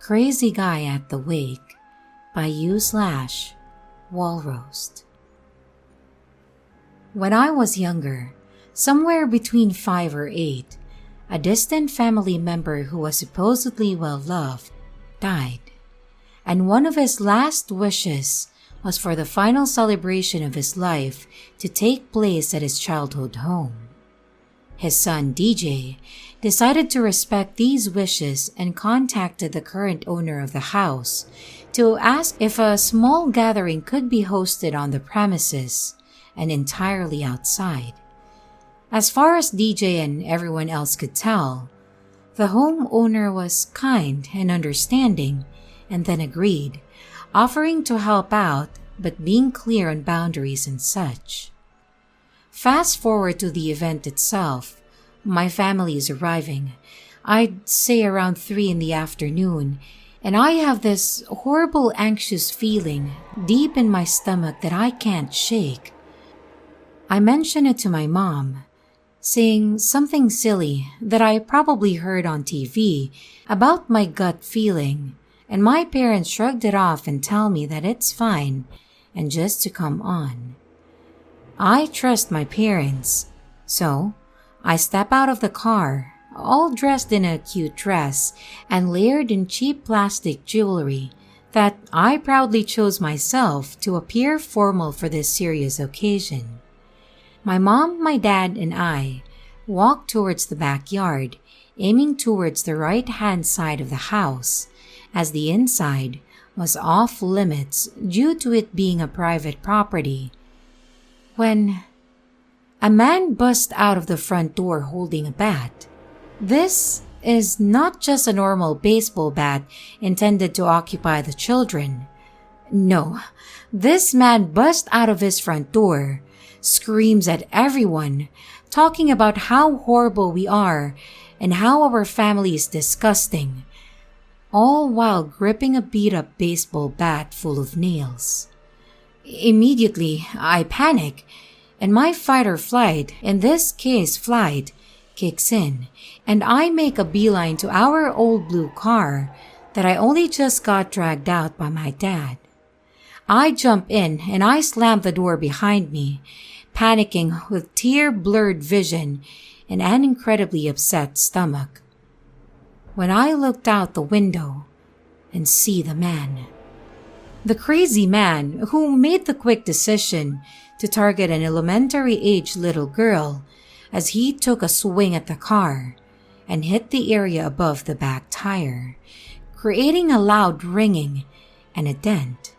Crazy Guy at the Wake by /walroast. When I was younger, somewhere between 5 or 8, a distant family member who was supposedly well loved died, and one of his last wishes was for the final celebration of his life to take place at his childhood home. His son DJ decided to respect these wishes and contacted the current owner of the house to ask if a small gathering could be hosted on the premises and entirely outside. As far as DJ and everyone else could tell, the homeowner was kind and understanding and then agreed, offering to help out but being clear on boundaries and such. Fast forward to the event itself. My family is arriving, I'd say around 3 in the afternoon, and I have this horrible anxious feeling deep in my stomach that I can't shake. I mention it to my mom, saying something silly that I probably heard on TV about my gut feeling, and my parents shrugged it off and tell me that it's fine and just to come on. I trust my parents, so I step out of the car, all dressed in a cute dress and layered in cheap plastic jewelry that I proudly chose myself to appear formal for this serious occasion. My mom, my dad, and I walked towards the backyard, aiming towards the right-hand side of the house, as the inside was off limits due to it being a private property, when a man burst out of the front door holding a bat. This is not just a normal baseball bat intended to occupy the children. No, this man burst out of his front door, screams at everyone, talking about how horrible we are and how our family is disgusting, all while gripping a beat-up baseball bat full of nails. Immediately, I panic, and my fight or flight, in this case flight, kicks in, and I make a beeline to our old blue car that I only just got dragged out by my dad. I jump in and I slam the door behind me, panicking with tear-blurred vision and an incredibly upset stomach. When I looked out the window and see the man. The crazy man who made the quick decision to target an elementary-age little girl as he took a swing at the car and hit the area above the back tire, creating a loud ringing and a dent.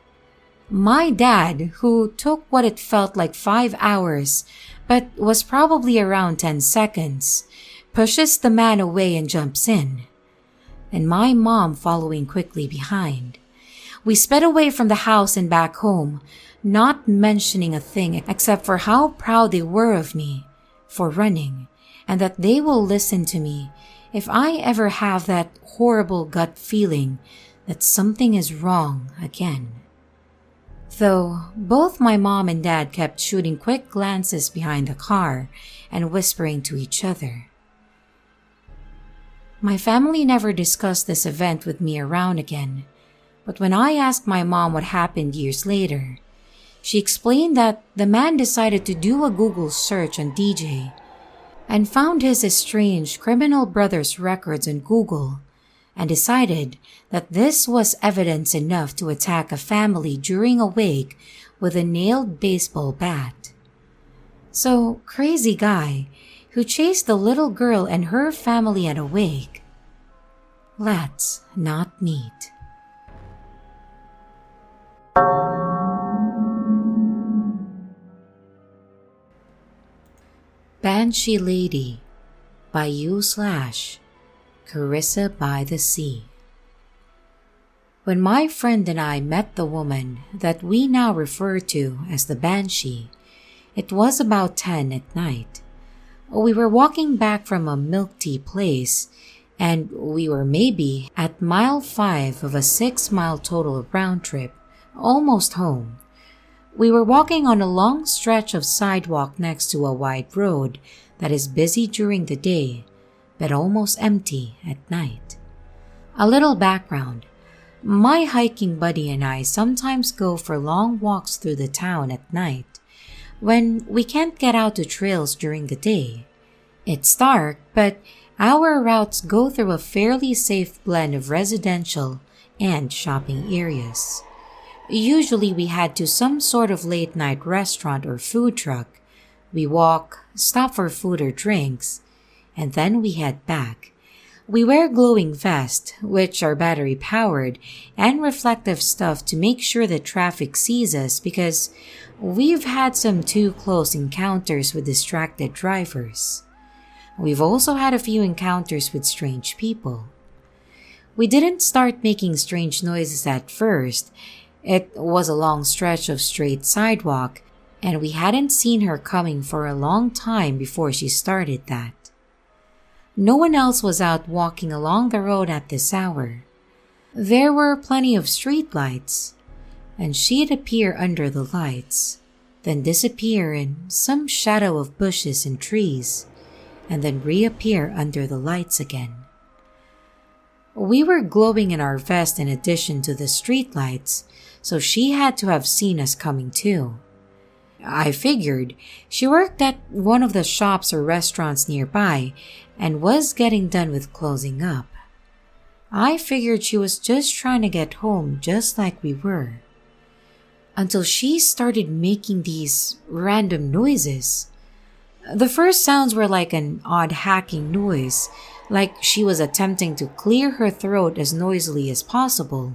My dad, who took what it felt like 5 hours but was probably around 10 seconds, pushes the man away and jumps in, and my mom following quickly behind. We sped away from the house and back home, not mentioning a thing except for how proud they were of me for running, and that they will listen to me if I ever have that horrible gut feeling that something is wrong again. Though both my mom and dad kept shooting quick glances behind the car and whispering to each other. My family never discussed this event with me around again, but when I asked my mom what happened years later, she explained that the man decided to do a Google search on DJ and found his estranged criminal brother's records on Google and decided that this was evidence enough to attack a family during a wake with a nailed baseball bat. So, Crazy Guy, who chased the little girl and her family at a wake, let's not meet. Banshee Lady by Carissabythesea. When my friend and I met the woman that we now refer to as the Banshee, it was about 10 at night. We were walking back from a milk tea place, and we were maybe at mile 5 of a 6-mile total round trip, almost home. We were walking on a long stretch of sidewalk next to a wide road that is busy during the day, but almost empty at night. A little background. My hiking buddy and I sometimes go for long walks through the town at night when we can't get out to trails during the day. It's dark, but our routes go through a fairly safe blend of residential and shopping areas. Usually we head to some sort of late night restaurant or food truck. We walk, stop for food or drinks, and then we head back. We wear glowing vests, which are battery powered, and reflective stuff to make sure that traffic sees us because we've had some too close encounters with distracted drivers. We've also had a few encounters with strange people. We didn't start making strange noises at first. It was a long stretch of straight sidewalk, and we hadn't seen her coming for a long time before she started that. No one else was out walking along the road at this hour. There were plenty of street lights, and she'd appear under the lights, then disappear in some shadow of bushes and trees, and then reappear under the lights again. We were glowing in our vest in addition to the street lights, so she had to have seen us coming too. I figured she worked at one of the shops or restaurants nearby and was getting done with closing up. I figured she was just trying to get home just like we were. Until she started making these random noises. The first sounds were like an odd hacking noise, like she was attempting to clear her throat as noisily as possible.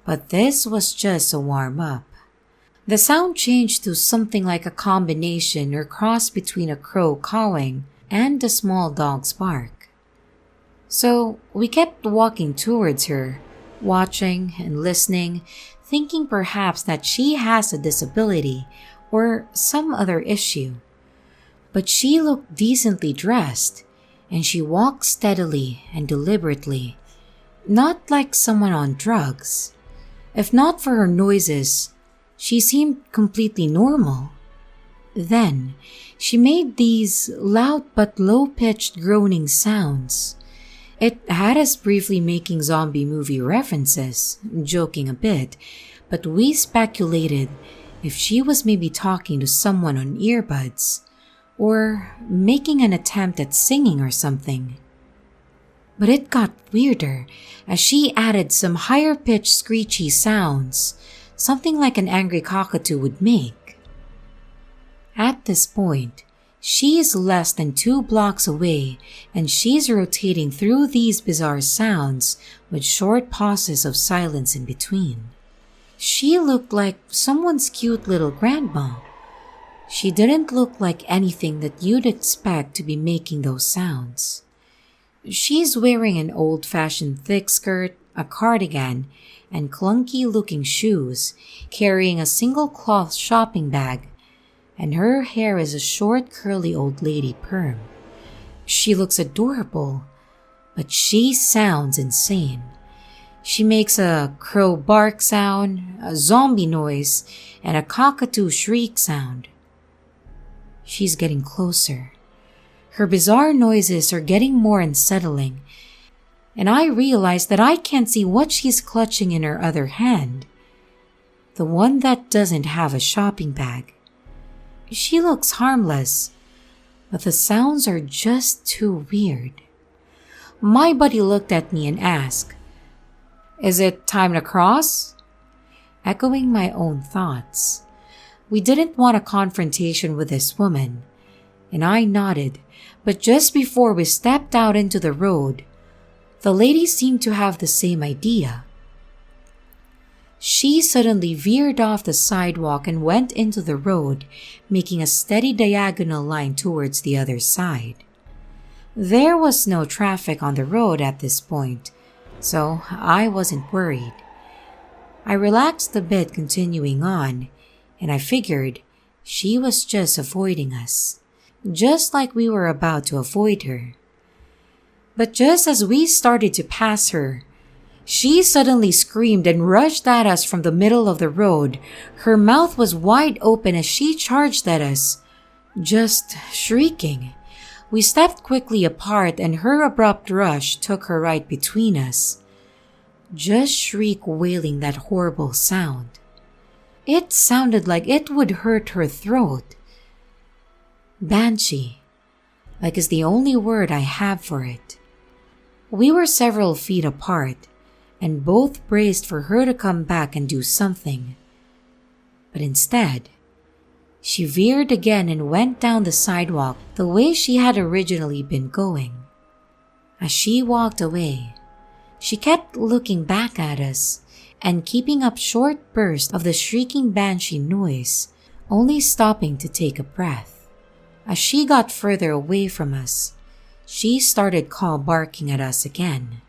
But this was just a warm-up. The sound changed to something like a combination or cross between a crow cawing and a small dog's bark. So we kept walking towards her, watching and listening, thinking perhaps that she has a disability or some other issue. But she looked decently dressed, and she walked steadily and deliberately, not like someone on drugs. If not for her noises, she seemed completely normal. Then, she made these loud but low-pitched groaning sounds. It had us briefly making zombie movie references, joking a bit, but we speculated if she was maybe talking to someone on earbuds, or making an attempt at singing or something. But it got weirder as she added some higher-pitched screechy sounds, something like an angry cockatoo would make. At this point, she is less than 2 blocks away and she's rotating through these bizarre sounds with short pauses of silence in between. She looked like someone's cute little grandma. She didn't look like anything that you'd expect to be making those sounds. She's wearing an old-fashioned thick skirt, a cardigan, and clunky-looking shoes, carrying a single cloth shopping bag, and her hair is a short, curly old lady perm. She looks adorable, but she sounds insane. She makes a crow bark sound, a zombie noise, and a cockatoo shriek sound. She's getting closer. Her bizarre noises are getting more unsettling, and I realize that I can't see what she's clutching in her other hand, the one that doesn't have a shopping bag. She looks harmless, but the sounds are just too weird. My buddy looked at me and asked, "Is it time to cross?" Echoing my own thoughts. We didn't want a confrontation with this woman, and I nodded, but just before we stepped out into the road, the lady seemed to have the same idea. She suddenly veered off the sidewalk and went into the road, making a steady diagonal line towards the other side. There was no traffic on the road at this point, so I wasn't worried. I relaxed a bit continuing on, and I figured she was just avoiding us, just like we were about to avoid her. But just as we started to pass her, she suddenly screamed and rushed at us from the middle of the road. Her mouth was wide open as she charged at us, just shrieking. We stepped quickly apart and her abrupt rush took her right between us. just shriek wailing that horrible sound. It sounded like it would hurt her throat. Banshee, like, is the only word I have for it. We were several feet apart, and both braced for her to come back and do something. But instead, she veered again and went down the sidewalk the way she had originally been going. As she walked away, she kept looking back at us and keeping up short bursts of the shrieking banshee noise, only stopping to take a breath. As she got further away from us, she started call barking at us again.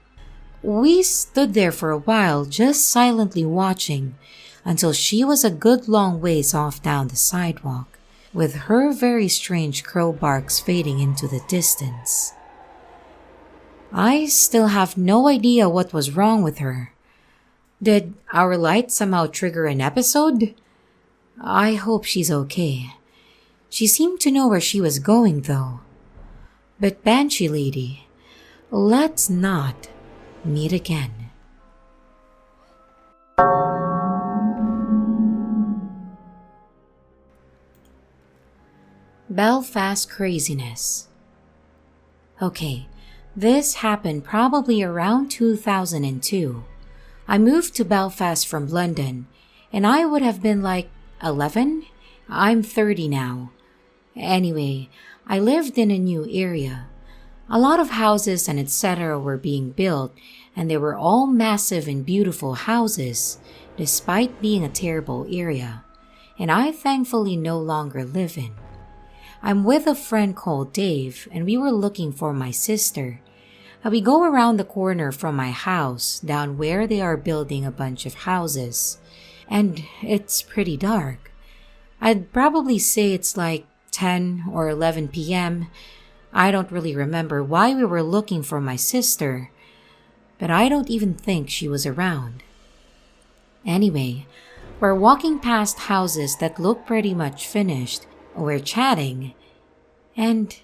We stood there for a while just silently watching until she was a good long ways off down the sidewalk, with her very strange crow barks fading into the distance. I still have no idea what was wrong with her. Did our light somehow trigger an episode? I hope she's okay. She seemed to know where she was going, though. But Banshee Lady, let's not meet again. Belfast Craziness. Okay, this happened probably around 2002. I moved to Belfast from London, and I would have been like 11? I'm 30 now. Anyway, I lived in a new area. A lot of houses and etc. were being built, and they were all massive and beautiful houses, despite being a terrible area, and I thankfully no longer live in. I'm with a friend called Dave, and we were looking for my sister. We go around the corner from my house, down where they are building a bunch of houses, and it's pretty dark. I'd probably say it's like 10 or 11 p.m. I don't really remember why we were looking for my sister, but I don't even think she was around. Anyway, we're walking past houses that look pretty much finished. We're chatting, and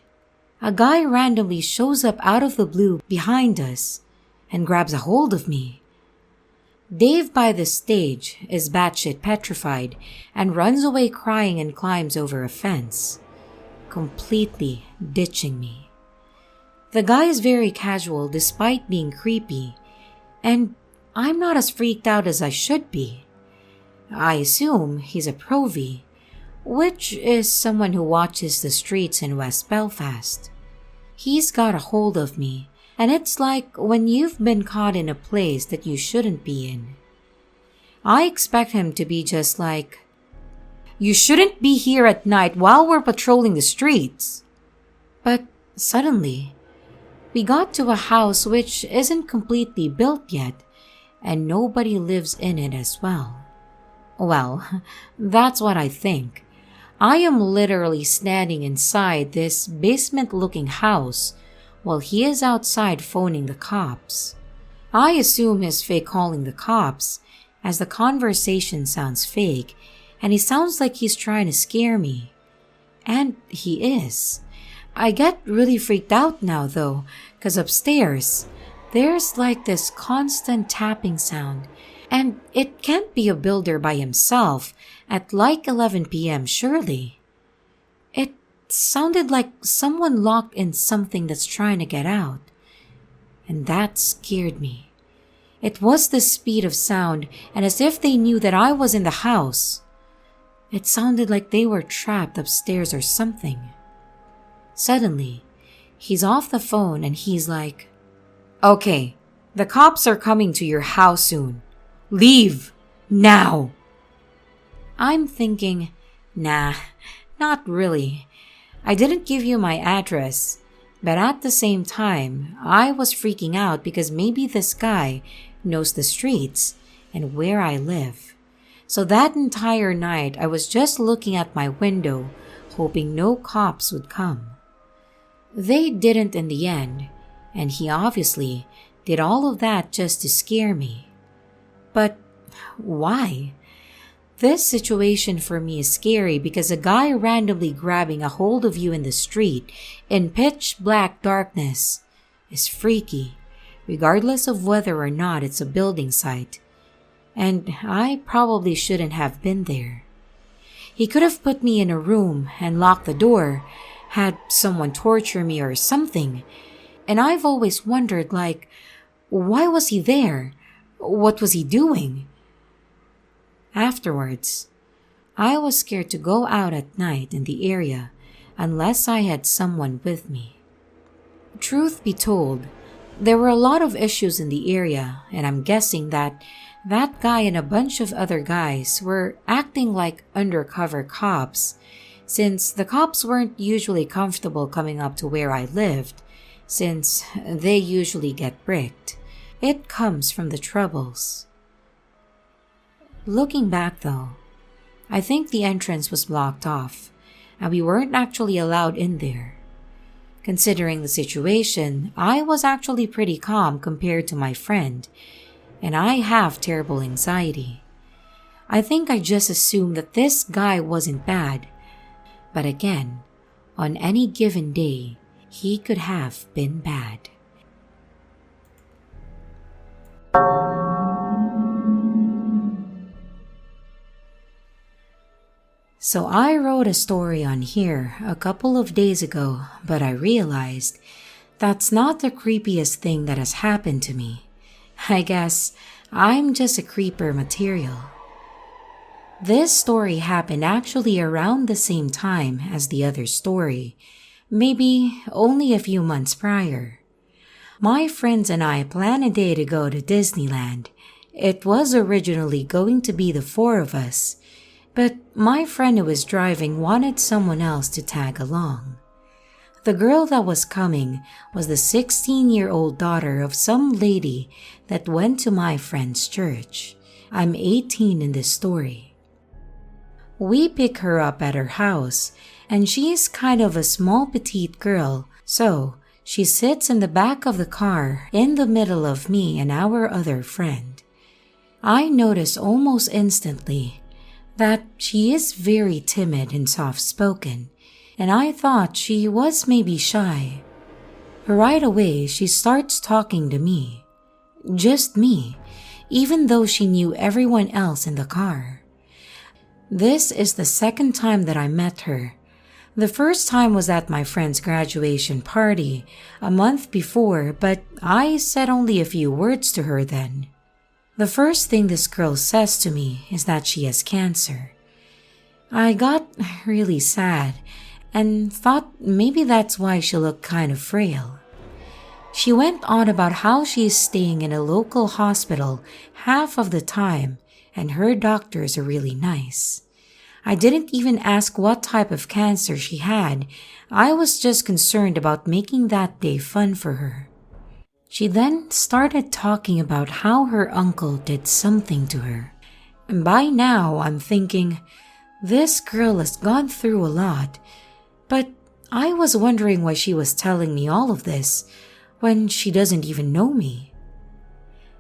a guy randomly shows up out of the blue behind us and grabs a hold of me. Dave by the stage is batshit petrified and runs away crying and climbs over a fence, completely ditching me. The guy is very casual despite being creepy, and I'm not as freaked out as I should be. I assume he's a provie, which is someone who watches the streets in West Belfast. He's got a hold of me, and it's like when you've been caught in a place that you shouldn't be in. I expect him to be just like, "You shouldn't be here at night while we're patrolling the streets." But suddenly, we got to a house which isn't completely built yet, and nobody lives in it as well. Well, that's what I think. I am literally standing inside this basement-looking house while he is outside phoning the cops. I assume he's fake calling the cops, as the conversation sounds fake, and he sounds like he's trying to scare me. And he is. I get really freaked out now though, because upstairs, there's like this constant tapping sound, and it can't be a builder by himself at like 11 p.m. surely. It sounded like someone locked in something that's trying to get out, and that scared me. It was the speed of sound, and as if they knew that I was in the house. It sounded like they were trapped upstairs or something. Suddenly, he's off the phone and he's like, "Okay, the cops are coming to your house soon. Leave, now." I'm thinking, nah, not really. I didn't give you my address, but at the same time, I was freaking out because maybe this guy knows the streets and where I live. So that entire night, I was just looking at my window, hoping no cops would come. They didn't in the end, and he obviously did all of that just to scare me. But why? This situation for me is scary because a guy randomly grabbing a hold of you in the street in pitch black darkness is freaky, regardless of whether or not it's a building site. And I probably shouldn't have been there. He could have put me in a room and locked the door, had someone torture me or something. And I've always wondered, why was he there? What was he doing? Afterwards, I was scared to go out at night in the area unless I had someone with me. Truth be told, there were a lot of issues in the area, and I'm guessing that guy and a bunch of other guys were acting like undercover cops, since the cops weren't usually comfortable coming up to where I lived, since they usually get bricked. It comes from the troubles. Looking back though, I think the entrance was blocked off, and we weren't actually allowed in there. Considering the situation, I was actually pretty calm compared to my friend, and I have terrible anxiety. I think I just assumed that this guy wasn't bad, but again, on any given day, he could have been bad. So I wrote a story on here a couple of days ago, but I realized that's not the creepiest thing that has happened to me. I guess I'm just a creeper material. This story happened actually around the same time as the other story, maybe only a few months prior. My friends and I planned a day to go to Disneyland. It was originally going to be the four of us, but my friend who was driving wanted someone else to tag along. The girl that was coming was the 16-year-old daughter of some lady that went to my friend's church. I'm 18 in this story. We pick her up at her house, and she's kind of a small petite girl, so she sits in the back of the car in the middle of me and our other friend. I notice almost instantly that she is very timid and soft-spoken, and I thought she was maybe shy. Right away, she starts talking to me. Just me, even though she knew everyone else in the car. This is the second time that I met her. The first time was at my friend's graduation party a month before, but I said only a few words to her then. The first thing this girl says to me is that she has cancer. I got really sad and thought maybe that's why she looked kind of frail. She went on about how she is staying in a local hospital half of the time and her doctors are really nice. I didn't even ask what type of cancer she had. I was just concerned about making that day fun for her. She then started talking about how her uncle did something to her. And by now, I'm thinking, this girl has gone through a lot. But I was wondering why she was telling me all of this when she doesn't even know me.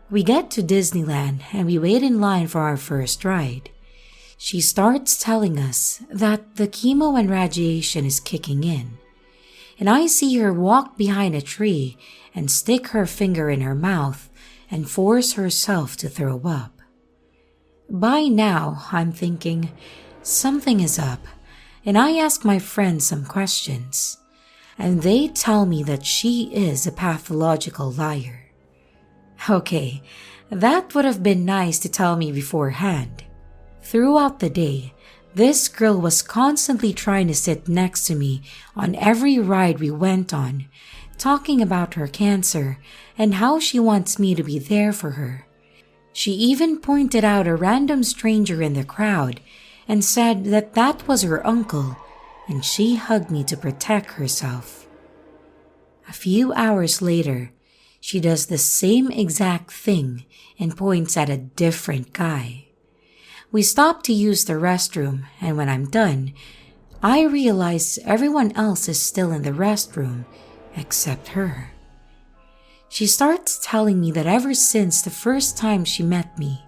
We get to Disneyland and we wait in line for our first ride. She starts telling us that the chemo and radiation is kicking in. And I see her walk behind a tree and stick her finger in her mouth and force herself to throw up. By now, I'm thinking, something is up, and I ask my friends some questions, and they tell me that she is a pathological liar. Okay, that would have been nice to tell me beforehand. Throughout the day, this girl was constantly trying to sit next to me on every ride we went on, talking about her cancer and how she wants me to be there for her. She even pointed out a random stranger in the crowd and said that that was her uncle, and she hugged me to protect herself. A few hours later, she does the same exact thing and points at a different guy. We stop to use the restroom, and when I'm done, I realize everyone else is still in the restroom except her. She starts telling me that ever since the first time she met me,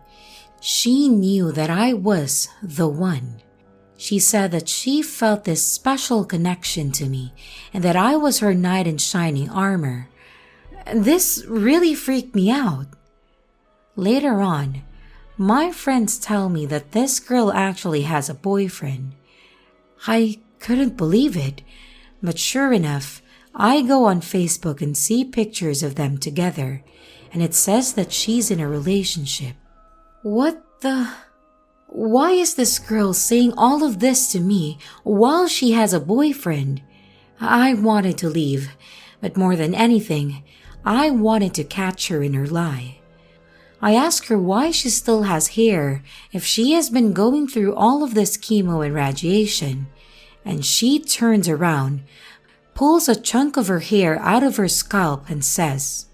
she knew that I was the one. She said that she felt this special connection to me and that I was her knight in shining armor. This really freaked me out. Later on, my friends tell me that this girl actually has a boyfriend. I couldn't believe it, but sure enough, I go on Facebook and see pictures of them together, and it says that she's in a relationship. What the... Why is this girl saying all of this to me while she has a boyfriend? I wanted to leave, but more than anything, I wanted to catch her in her lie. I asked her why she still has hair if she has been going through all of this chemo and radiation, and she turns around, pulls a chunk of her hair out of her scalp and says,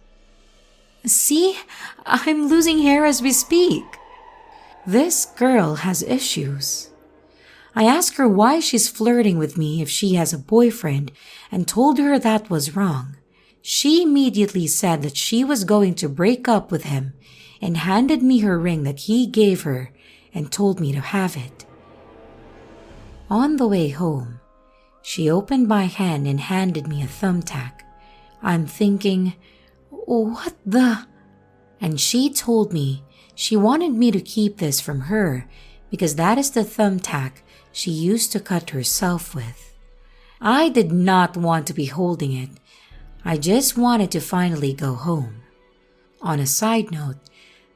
"See, I'm losing hair as we speak." This girl has issues. I asked her why she's flirting with me if she has a boyfriend and told her that was wrong. She immediately said that she was going to break up with him and handed me her ring that he gave her and told me to have it. On the way home, she opened my hand and handed me a thumbtack. I'm thinking, what the? And she told me she wanted me to keep this from her because that is the thumbtack she used to cut herself with. I did not want to be holding it. I just wanted to finally go home. On a side note,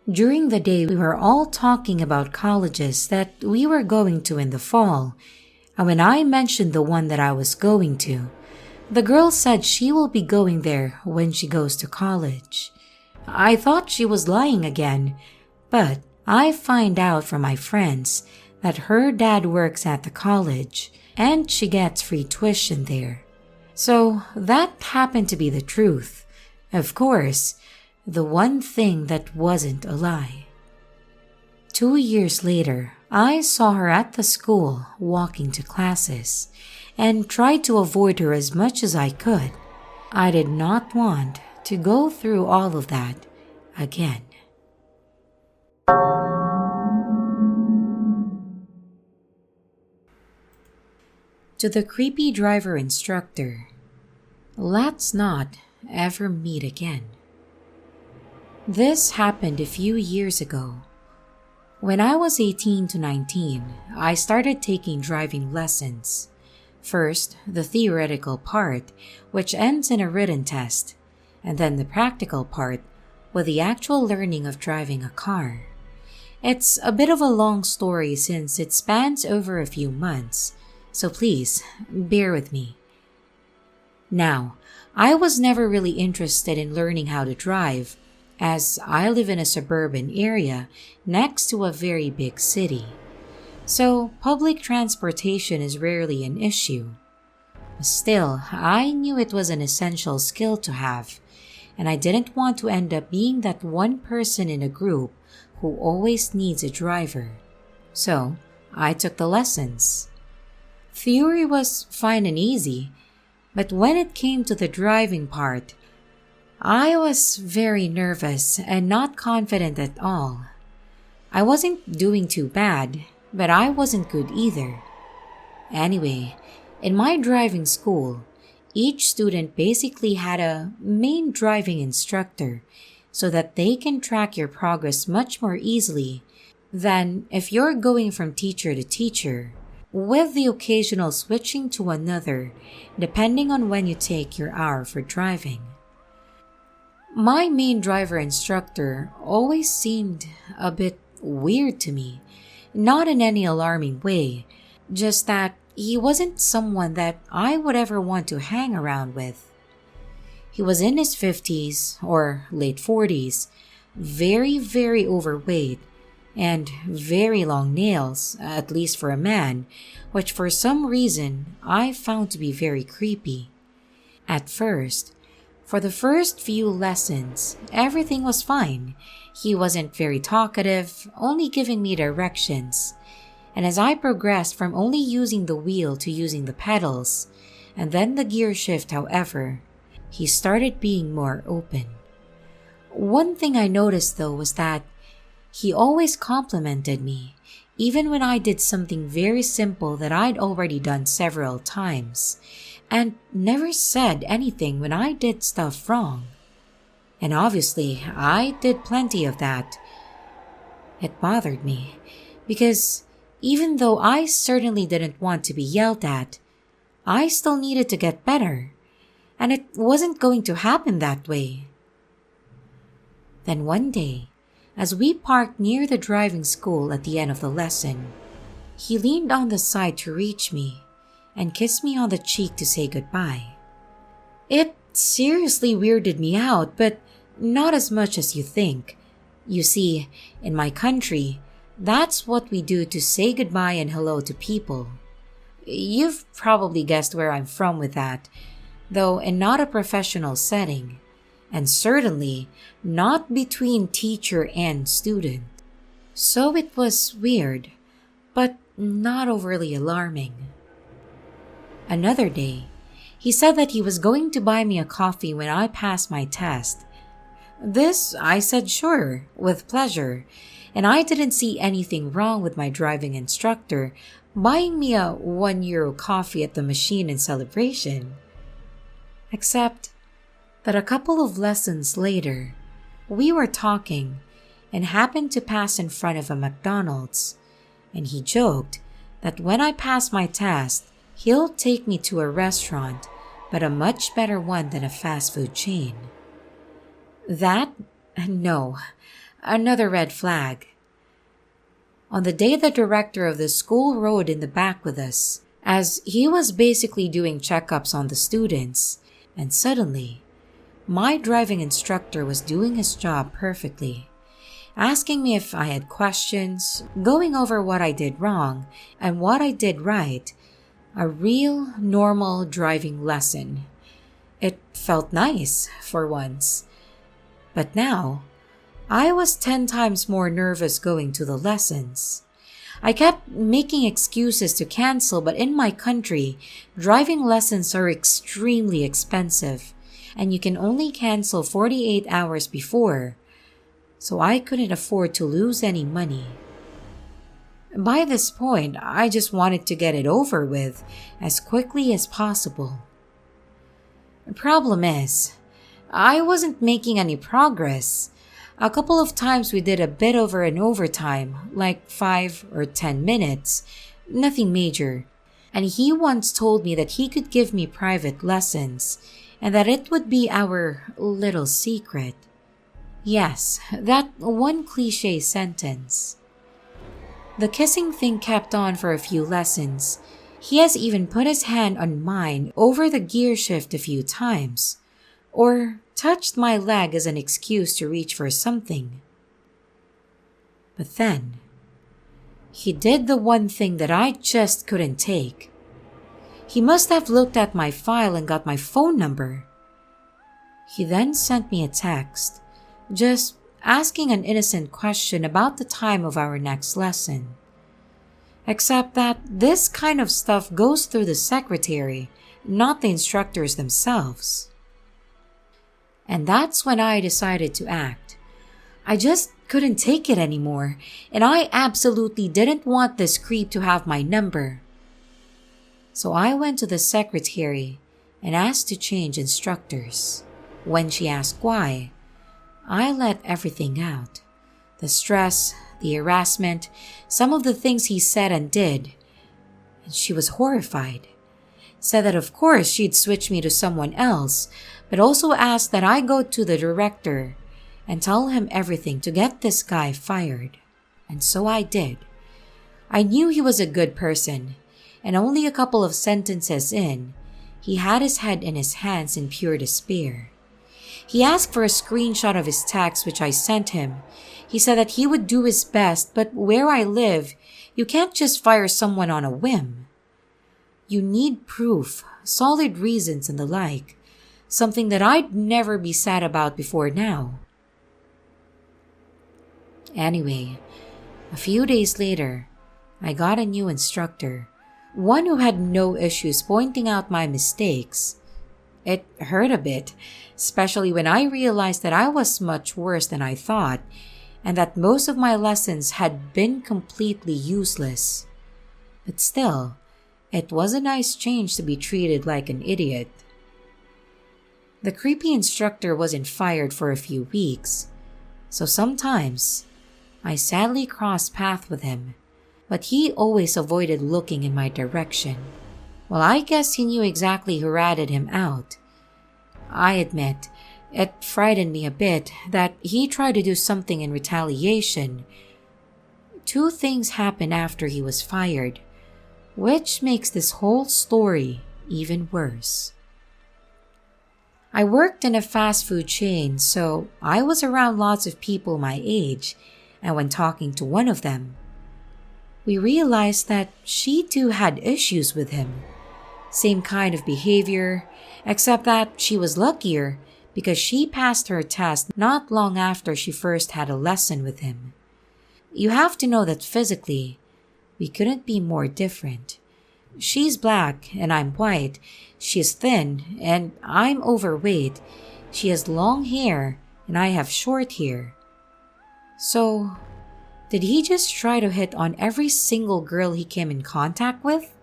during the day we were all talking about colleges that we were going to in the fall, and when I mentioned the one that I was going to, the girl said she will be going there when she goes to college. I thought she was lying again, but I find out from my friends that her dad works at the college and she gets free tuition there. So that happened to be the truth. Of course, the one thing that wasn't a lie. 2 years later, I saw her at the school walking to classes and tried to avoid her as much as I could. I did not want to go through all of that again. To the creepy driver instructor, let's not ever meet again. This happened a few years ago. When I was 18 to 19, I started taking driving lessons. First, the theoretical part, which ends in a written test, and then the practical part, with the actual learning of driving a car. It's a bit of a long story since it spans over a few months, so please, bear with me. Now, I was never really interested in learning how to drive, as I live in a suburban area next to a very big city. So, public transportation is rarely an issue. Still, I knew it was an essential skill to have, and I didn't want to end up being that one person in a group who always needs a driver. So, I took the lessons. Theory was fine and easy, but when it came to the driving part, I was very nervous and not confident at all. I wasn't doing too bad, but I wasn't good either. Anyway, in my driving school, each student basically had a main driving instructor so that they can track your progress much more easily than if you're going from teacher to teacher, with the occasional switching to another depending on when you take your hour for driving. My main driver instructor always seemed a bit weird to me, not in any alarming way, just that he wasn't someone that I would ever want to hang around with. He was in his 50s or late 40s, very, very overweight, and very long nails, at least for a man, which for some reason I found to be very creepy. At first, for the first few lessons, everything was fine. He wasn't very talkative, only giving me directions. And as I progressed from only using the wheel to using the pedals, and then the gear shift, however, he started being more open. One thing I noticed though was that he always complimented me, even when I did something very simple that I'd already done several times, and never said anything when I did stuff wrong. And obviously, I did plenty of that. It bothered me, because even though I certainly didn't want to be yelled at, I still needed to get better, and it wasn't going to happen that way. Then one day, as we parked near the driving school at the end of the lesson, he leaned on the side to reach me and kissed me on the cheek to say goodbye. It seriously weirded me out, but not as much as you think. You see, in my country, that's what we do to say goodbye and hello to people. You've probably guessed where I'm from with that, though in not a professional setting, and certainly not between teacher and student. So it was weird, but not overly alarming. Another day, he said that he was going to buy me a coffee when I passed my test. This, I said sure, with pleasure, and I didn't see anything wrong with my driving instructor buying me a €1 coffee at the machine in celebration. Except that a couple of lessons later, we were talking and happened to pass in front of a McDonald's, and he joked that when I pass my test, he'll take me to a restaurant, but a much better one than a fast food chain. That? No. Another red flag. On the day the director of the school rode in the back with us, as he was basically doing checkups on the students, and suddenly, my driving instructor was doing his job perfectly, asking me if I had questions, going over what I did wrong and what I did right. A real, normal driving lesson. It felt nice, for once. But now, I was 10 times more nervous going to the lessons. I kept making excuses to cancel, but in my country, driving lessons are extremely expensive, and you can only cancel 48 hours before, so I couldn't afford to lose any money. By this point, I just wanted to get it over with as quickly as possible. The problem is, I wasn't making any progress. A couple of times we did a bit over an overtime, like 5 or 10 minutes, nothing major. And he once told me that he could give me private lessons, and that it would be our little secret. Yes, that one cliché sentence. The kissing thing kept on for a few lessons. He has even put his hand on mine over the gear shift a few times, or touched my leg as an excuse to reach for something. But then, he did the one thing that I just couldn't take. He must have looked at my file and got my phone number. He then sent me a text, just asking an innocent question about the time of our next lesson. Except that this kind of stuff goes through the secretary, not the instructors themselves. And that's when I decided to act. I just couldn't take it anymore, and I absolutely didn't want this creep to have my number. So I went to the secretary and asked to change instructors. When she asked why, I let everything out. The stress, the harassment, some of the things he said and did. And she was horrified. Said that of course she'd switch me to someone else, but also asked that I go to the director and tell him everything to get this guy fired. And so I did. I knew he was a good person, and only a couple of sentences in, he had his head in his hands in pure despair. He asked for a screenshot of his text, which I sent him. He said that he would do his best, but where I live, you can't just fire someone on a whim. You need proof, solid reasons, and the like, something that I'd never be sad about before now. Anyway, a few days later, I got a new instructor, one who had no issues pointing out my mistakes. It hurt a bit, especially when I realized that I was much worse than I thought, and that most of my lessons had been completely useless. But still, it was a nice change to be treated like an idiot. The creepy instructor wasn't fired for a few weeks, so sometimes I sadly crossed paths with him, but he always avoided looking in my direction. Well, I guess he knew exactly who ratted him out. I admit, it frightened me a bit that he tried to do something in retaliation. Two things happened after he was fired, which makes this whole story even worse. I worked in a fast food chain, so I was around lots of people my age, and when talking to one of them, we realized that she too had issues with him. Same kind of behavior, except that she was luckier because she passed her test not long after she first had a lesson with him. You have to know that physically, we couldn't be more different. She's black and I'm white. She's thin and I'm overweight. She has long hair and I have short hair. So, did he just try to hit on every single girl he came in contact with?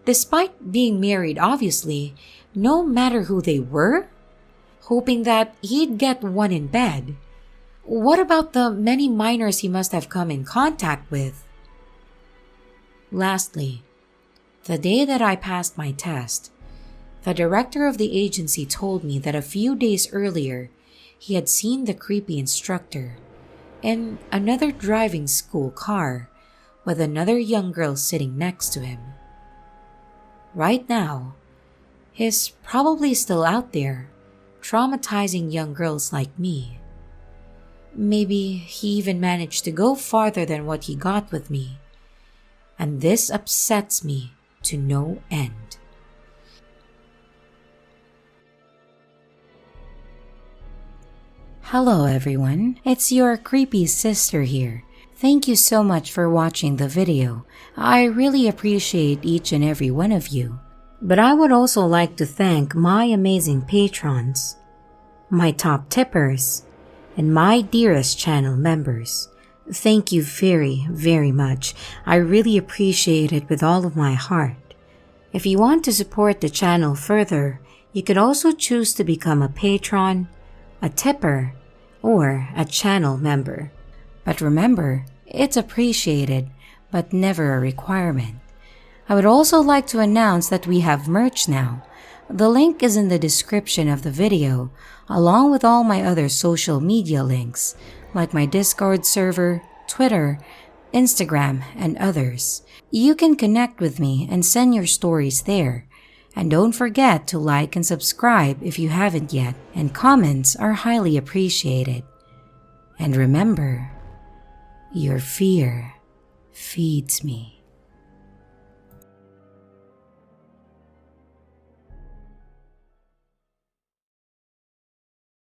Despite being married, obviously, no matter who they were? Hoping that he'd get one in bed. What about the many minors he must have come in contact with? Lastly, the day that I passed my test, the director of the agency told me that a few days earlier, he had seen the creepy instructor in another driving school car with another young girl sitting next to him. Right now, he's probably still out there, traumatizing young girls like me. Maybe he even managed to go farther than what he got with me. And this upsets me to no end. Hello everyone, it's your creepy sister here. Thank you so much for watching the video. I really appreciate each and every one of you. But I would also like to thank my amazing patrons, my top tippers, and my dearest channel members. Thank you very, very much. I really appreciate it with all of my heart. If you want to support the channel further, you could also choose to become a patron, a tipper, or a channel member. But remember, it's appreciated, but never a requirement. I would also like to announce that we have merch now. The link is in the description of the video, along with all my other social media links, like my Discord server, Twitter, Instagram, and others. You can connect with me and send your stories there. And don't forget to like and subscribe if you haven't yet, and comments are highly appreciated. And remember, your fear feeds me.